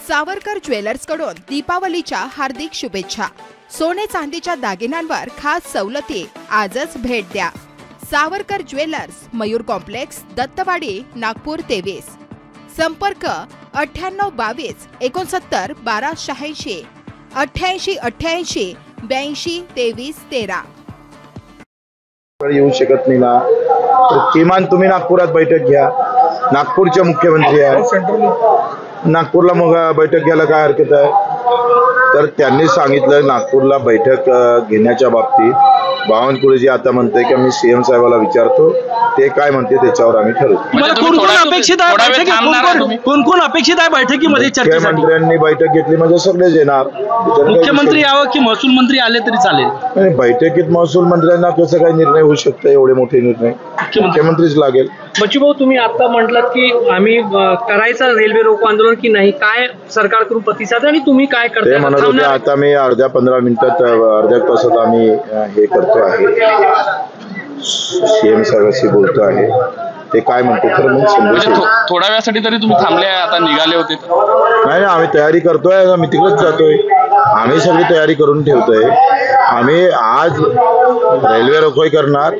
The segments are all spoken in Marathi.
सावरकर ज्वेलर्स कडून दीपावलीच्या हार्दिक शुभेच्छा। सोने चांदीच्या दागिन्यांवर खास सवलती आजच भेट द्या। Savarkar jewellers, Mayur complex, Dattawadi, Nagpur 23। संपर्क 9822 69 1286 88 88 82 23 13। येऊ शकत नाही ना, तर किमान तुम्ही नागपुरात बैठक घ्या। नागपूरचे मुख्यमंत्री आहे, नागपूरला मग बैठक घ्यायला काय हरकत आहे? तर त्यांनी सांगितलं नागपूरला बैठक घेण्याच्या बाबतीत बावनकुळेजी आता म्हणते की मी सीएम साहेबाला विचारतो, ते काय म्हणते त्याच्यावर आम्ही ठरवू। कोण अपेक्षित आहे बैठकीमध्ये चर्चेसाठी? मुख्यमंत्र्यांनी बैठक घेतली म्हणजे सगळेच येणार। मुख्यमंत्री यावं की महसूल मंत्री आले तरी चालेल? बैठकीत महसूल मंत्र्यांना कसं काही निर्णय होऊ शकतो? एवढे मोठे निर्णय मुख्यमंत्रीच लागेल। बच्चूभाऊ, तुम्ही आता म्हटलात की आम्ही करायचं रेल्वे रोको आंदोलन की नाही, काय सरकारकडून प्रतिसाद आणि तुम्ही काय करताय? ते म्हणत होते आता मी अर्ध्या 15 मिनिटात अर्ध्या तासात आम्ही हे करतो आहे, सीएम साहेबांशी बोलतो आहे, ते काय म्हणते तर मग समजू। थोड्या वेळासाठी तरी तुम्ही थांबले, आता निघाले होते? नाही, आम्ही तयारी करतोय, आम्ही तिकडेच जातोय, आम्ही सगळी तयारी करून ठेवतोय। आम्ही आज रेल्वे रोकोही करणार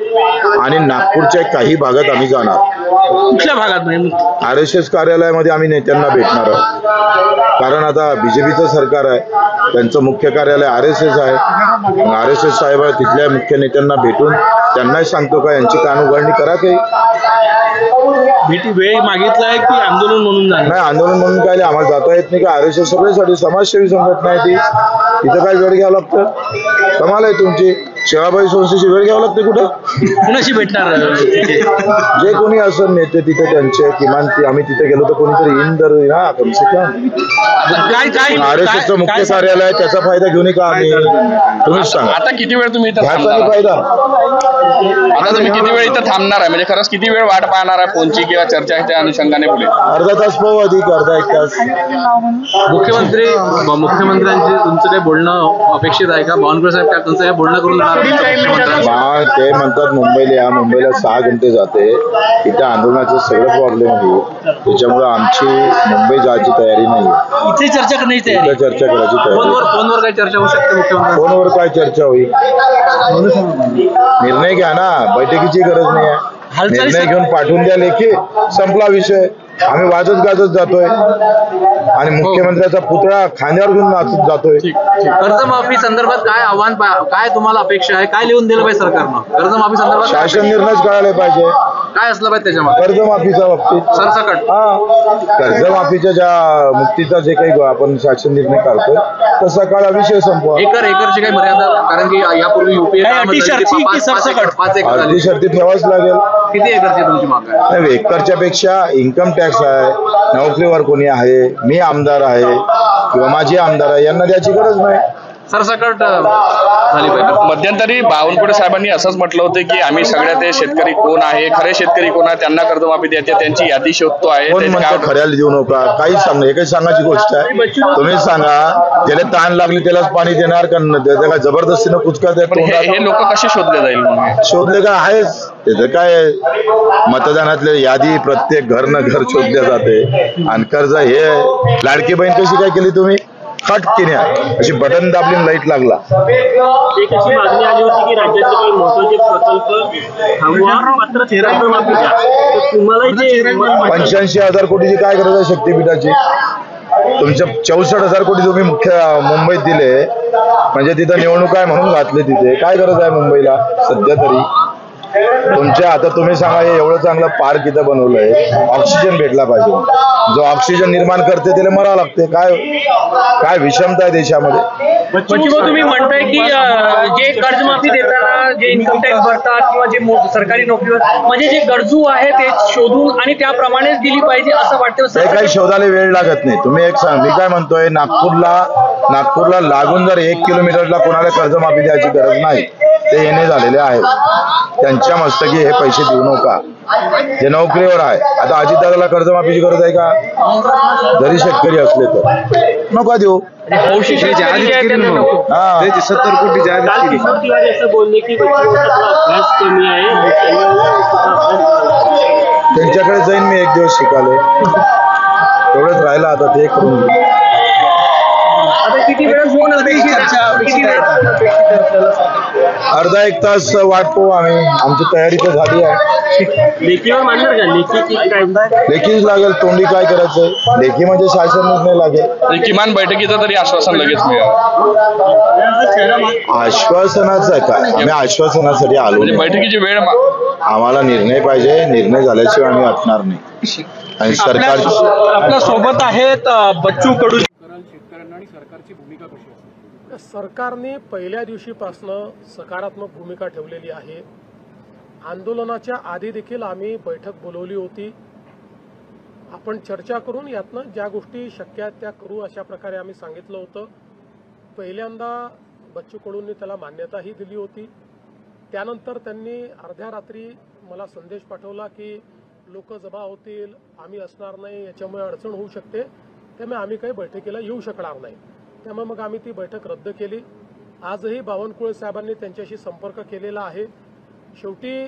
आणि नागपूरच्या काही भागात आम्ही जाणार। कुठल्या भागात? RSS कार्यालयामध्ये आम्ही नेत्यांना भेटणार आहोत, कारण आता बीजेपीचं सरकार आहे, त्यांचं मुख्य कार्यालय RSS आहे। RSS साहेब तिथल्या मुख्य नेत्यांना भेटून त्यांनाही सांगतो का यांची कानउघडणी करा। काही भेटी वेळ मागितलाय की आंदोलन म्हणून जाणार? नाही, आंदोलन म्हणून काय आम्हाला जाता येत नाही का? RSS सगळ्यासाठी समाजसेवी संघटना आहे ती, तिथं काय वेळ घ्यावं लागतं? कमाल आहे तुमची। सेवाभावी संस्थेची वेळ घ्यावं लागते कुठं? कुणाशी भेटणार? जे कोणी असं नेते तिथे त्यांचे किमान आम्ही तिथे गेलो तर कोणीतरी येईन तर ना, कमसे कम। RSSचं मुख्य कार्यालय आहे, त्याचा फायदा घेऊन का आम्ही? तुम्हीच सांगा। आता किती वेळ तुम्ही इथं फायदा आता तुम्ही किती वेळ इथं थांबणार आहे? म्हणजे खरंच किती वेळ वाट पाहणार आहे फोनची किंवा चर्चाच्या अनुषंगाने? पुढे अर्धा तास पाहू, अधिक अर्धा 1 तास। मुख्यमंत्र्यांचे तुमचं काही बोलणं अपेक्षित आहे का? बावनकुळे साहेब काय तुमचं हे बोलणं करून ते म्हणतात मुंबईला या, मुंबईला 6 घंटे जाते, इथे आंदोलनाचं सगळं प्रॉब्लेम आहे, त्याच्यामुळे आमची मुंबई जायची तयारी नाही। इथे चर्चा करण्याची तयारी? चर्चा करायची तयारी। फोनवर काय चर्चा होऊ शकते? मुख्यमंत्री फोनवर काय चर्चा होईल? निर्णय घ्या ना, बैठकीची गरज नाही आहे। निर्णय घेऊन पाठवून द्या लेखी, संपला विषय। आम्ही वाजत गाजत जातोय आणि मुख्यमंत्र्याचा पुतळा खांद्यावर घेऊन नाचत जातोय। कर्जमाफी संदर्भात काय आव्हान, काय तुम्हाला अपेक्षा आहे? काय लिहून दिलं पाहिजे सरकारनं कर्जमाफी संदर्भात? शासन निर्णयच कळायला पाहिजे काय असलं पाहिजे त्याच्यामध्ये कर्जमाफीच्या बाबतीत सरसकट। कर्जमाफीच्या ज्या मुक्तीचा जे काही आपण शासन निर्णय काढतोय तसा काळा विषय संपवा। एकरची काही मर्यादा? कारण की यापूर्वी अटी शर्ती ठेवाच लागेल। किती एकरची तुमची माग आहे? एकरच्या पेक्षा इन्कम टॅक्स आहे, नोकरीवर कोणी आहे, मी आमदार आहे किंवा माझी आमदार आहे, यांना द्यायची गरज नाही। सरसकट झाली पाहिजे। मध्यंतरी बावनकुळे साहेबांनी असंच म्हटलं होतं की आम्ही सगळ्या ते शेतकरी कोण आहे, खरे शेतकरी कोण आहे, त्यांना कर्जमाफी द्यायची, त्यांची यादी शोधतो आहे। कोण म्हणतो खऱ्याला देऊ नका? काहीच सांग, हे काही सांगायची गोष्ट आहे? तुम्ही सांगा, ज्याला ताण लागली त्यालाच पाणी देणार का? त्याला जबरदस्तीनं कुचका देतो? हे लोक कसे शोधले जाईल? शोधले का आहेच त्याचं काय? मतदानातले यादी प्रत्येक घर न घर शोधल्या जाते। आणि कर्ज हे लाडकी बहीण कशी काय केली तुम्ही? खटकिन्या अशी बटन दाबली लाईट लागला। एक अशी मागणी आली होती की राज्याचे काही महत्त्वाचे प्रकल्प थांबवा, मात्र कर्जमाफीच्या तुम्हाला 85,000 कोटीची काय गरज आहे शक्तीपीठाची? तुमच्या 64,000 कोटी तुम्ही मुंबईत दिले, म्हणजे तिथं निवडणूक आहे म्हणून घातले, तिथे काय गरज आहे मुंबईला सध्या तरी? तुमच्या आता तुम्ही सांगा, हे एवढं चांगलं पार्क इथं बनवलंय, ऑक्सिजन भेटला पाहिजे, जो ऑक्सिजन निर्माण करते त्याला मरावं लागते। काय विषमता आहे देशामध्ये? तुम्ही म्हणताय की जे कर्जमाफी देताना जे इन्कम टॅक्स भरतात किंवा जे सरकारी नोकरीवर म्हणजे जे गरजू आहे ते शोधून आणि त्याप्रमाणेच दिली पाहिजे असं वाटतं? ते काही शोधायला वेळ लागत नाही। तुम्ही एक सांग, मी काय म्हणतोय, नागपूरला लागून जर 1 किलोमीटरला कोणाला कर्जमाफी द्यायची गरज नाही, ते येणे झालेले आहेत, त्यांच्या मस्तकी हे पैसे देऊ नका जे नोकरीवर आहे। आता अजितदादाला कर्जमाफीची गरज आहे का? जरी शेतकरी असले तर नका देऊ। 70 कोटी जाहीर बोलले की कमी आहे, त्यांच्याकडे जाईन मी एक दिवस शिकायला, तेवढंच राहिलं आता ते करून आता किती वेळ फोन अपेक्षित आहे? किती वेळ फोन अपेक्षित आहे आपल्याला? अर्धा एक तास वाट पाहू आम्ही, आमची तयारी तर झाली आहे. लेखीवर मानणार का? लेखी काय लेखीच लागेल, तोंडी काय करायचंय, लेखी म्हणजे शासन निर्णय लागेल. किमान बैठकीचं तरी आश्वासन लगेच मिळावं. आश्वासनाचं काय, आम्ही आश्वासनासाठी आलो म्हणजे नाही. बैठकीची वेळ आम्हाला निर्णय पाहिजे, निर्णय झाल्याशिवाय आम्ही हटणार नाही. आणि सरकार आपल्या सोबत आहेत बच्चू कडू. शेतकऱ्यांना आणि सरकारची भूमिका कशी असेल? सरकारने पहिल्या दिवशीपासून सकारात्मक भूमिका ठेवलेली आहे. आंदोलनाच्या आधी देखील आम्ही बैठक बोलवली होती. आपण चर्चा करून यातनं ज्या गोष्टी शक्य आहेत त्या करू अशा प्रकारे आम्ही सांगितलं होतं. पहिल्यांदा बच्चू कडूंनी त्याला मान्यताही दिली होती. त्यानंतर त्यांनी अर्ध्या रात्री मला संदेश पाठवला की लोक जमा होतील, आम्ही असणार नाही, याच्यामुळे अडचण होऊ शकते, त्यामुळे आम्ही काही बैठकीला येऊ शकणार नाही. त्यामुळे मग आम्ही ती बैठक रद्द केली. आजही बावनकुळे साहेबांनी त्यांच्याशी संपर्क केलेला आहे. शेवटी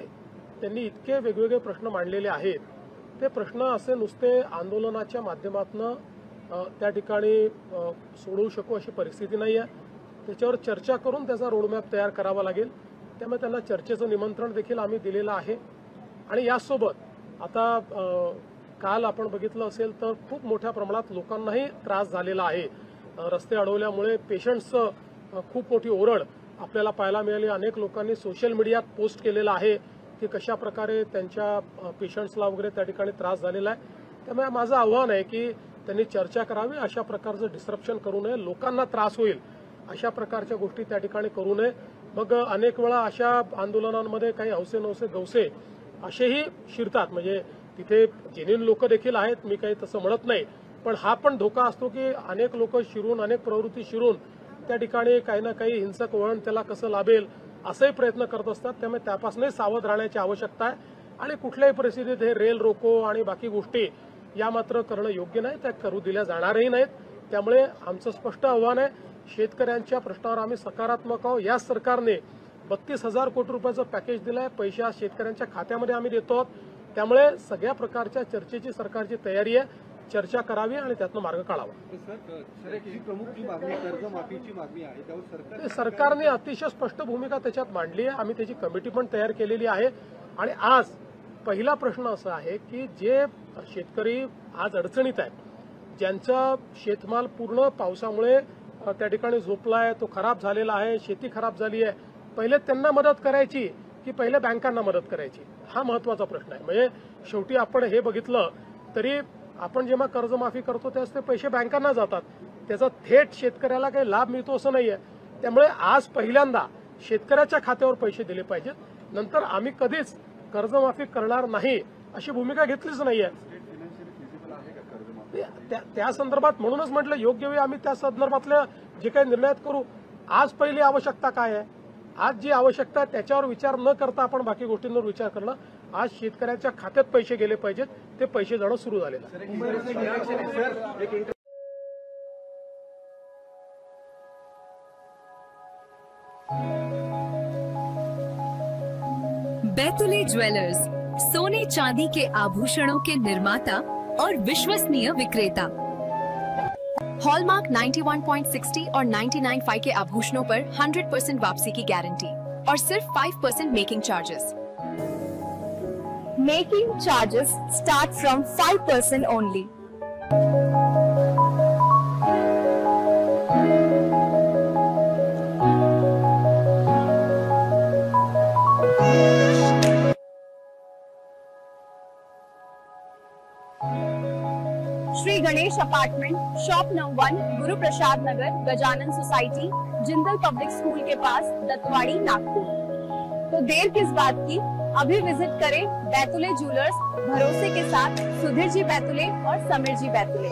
त्यांनी इतके वेगवेगळे प्रश्न मांडलेले आहेत. ते प्रश्न असे नुसते आंदोलनाच्या माध्यमातून त्या ठिकाणी सोडवू शकू अशी परिस्थिती नाही आहे. त्याच्यावर चर्चा करून त्याचा रोडमॅप तयार करावा लागेल. त्यामुळे त्यांना चर्चेचं निमंत्रण देखील आम्ही दिलेलं आहे. आणि यासोबत आता काल आपण बघितलं असेल तर खूप मोठ्या प्रमाणात लोकांनाही त्रास झालेला आहे. रस्ते अडवल्यामुळे पेशंट्सचं खूप मोठी ओरड आपल्याला पाहायला मिळाली. अनेक लोकांनी सोशल मीडियात पोस्ट केलेलं आहे की कशा प्रकारे त्यांच्या पेशंट्सला वगैरे त्या ठिकाणी त्रास झालेला आहे. त्यामुळे माझं आव्हान आहे की त्यांनी चर्चा करावी, अशा प्रकारचं डिस्ट्रप्शन करू नये, लोकांना त्रास होईल अशा प्रकारच्या गोष्टी त्या ठिकाणी करू नये. मग अनेक वेळा अशा आंदोलनांमध्ये काही हौसे नवसे गवसे असेही शिरतात. म्हणजे तिथे जेन्युइन लोक देखील आहेत, मी काही तसं म्हणत नाही, पण हा पण धोका असतो की अनेक लोक शिरून, अनेक प्रवृत्ती शिरून त्या ठिकाणी काही ना काही हिंसक वळण त्याला कसं लाभेल असेही प्रयत्न करत असतात. त्यामुळे त्यापासूनही सावध राहण्याची आवश्यकता आहे. आणि कुठल्याही परिस्थितीत हे रेल रोको आणि बाकी गोष्टी या मात्र करणं योग्य नाही, त्या करू दिल्या जाणारही नाहीत. त्यामुळे आमचं स्पष्ट आव्हान आहे, शेतकऱ्यांच्या प्रश्नावर आम्ही सकारात्मक आहोत. या सरकारने 32,000 कोटी रुपयाचं पॅकेज दिलंय, पैसे आज शेतकऱ्यांच्या खात्यामध्ये आम्ही देतो आहोत. त्यामुळे सगळ्या प्रकारच्या चर्चेची सरकारची तयारी आहे. चर्चा करावी आणि त्यातनं मार्ग काढावा. सरकारने अतिशय स्पष्ट भूमिका त्याच्यात मांडली आहे. आम्ही त्याची कमिटी पण तयार केलेली आहे. आणि आज पहिला प्रश्न असा आहे की जे शेतकरी आज अडचणीत आहेत, ज्यांचा शेतमाल पूर्ण पावसामुळे त्या ठिकाणी झोपलाय, तो खराब झालेला आहे, शेती खराब झाली आहे, पहिले त्यांना मदत करायची की पहिले बँकांना मदत करायची, हा महत्वाचा प्रश्न आहे. म्हणजे शेवटी आपण हे बघितलं तरी आपण जेव्हा कर्जमाफी करतो त्यावेळेस ते पैसे बँकांना जातात, त्याचा थेट शेतकऱ्याला काही लाभ मिळतो असं नाहीये. त्यामुळे आज पहिल्यांदा शेतकऱ्याच्या खात्यावर पैसे दिले पाहिजेत. नंतर आम्ही कधीच कर्जमाफी करणार नाही अशी भूमिका घेतलीच नाहीये. त्या संदर्भात म्हणूनच म्हटलं योग्य वेळी आम्ही त्या संदर्भातल्या जे काही निर्णय करू. आज पहिली आवश्यकता काय आहे, आज जी आवश्यकता आहे त्याच्यावर विचार न करता आपण बाकी गोष्टींवर विचार करणं. आज शेतकऱ्याच्या खात्यात पैसे गेले पाहिजेत, ते पैसे जाणं सुरू झालेलं आहे. बैतुले ज्वेलर्स, सोने चांदी के आभूषणों के निर्माता और विश्वसनीय विक्रेता। हॉलमार्क 91.60 और 99.5 के आभूषणों पर 100% वापसी की गारंटी और सिर्फ 5% making charges. Making charges start from 5% only. Shri Ganesh apartment, shop number 1, Guru Prasad Nagar, Gajanan society, Jindal public school के पास, दत्तवाड़ी, नागपुर। तो देर किस बात की, अभी विजिट करें बैतुले ज्वेलर्स, भरोसे के साथ सुधीर जी बैतुले और समीर जी बैतुले।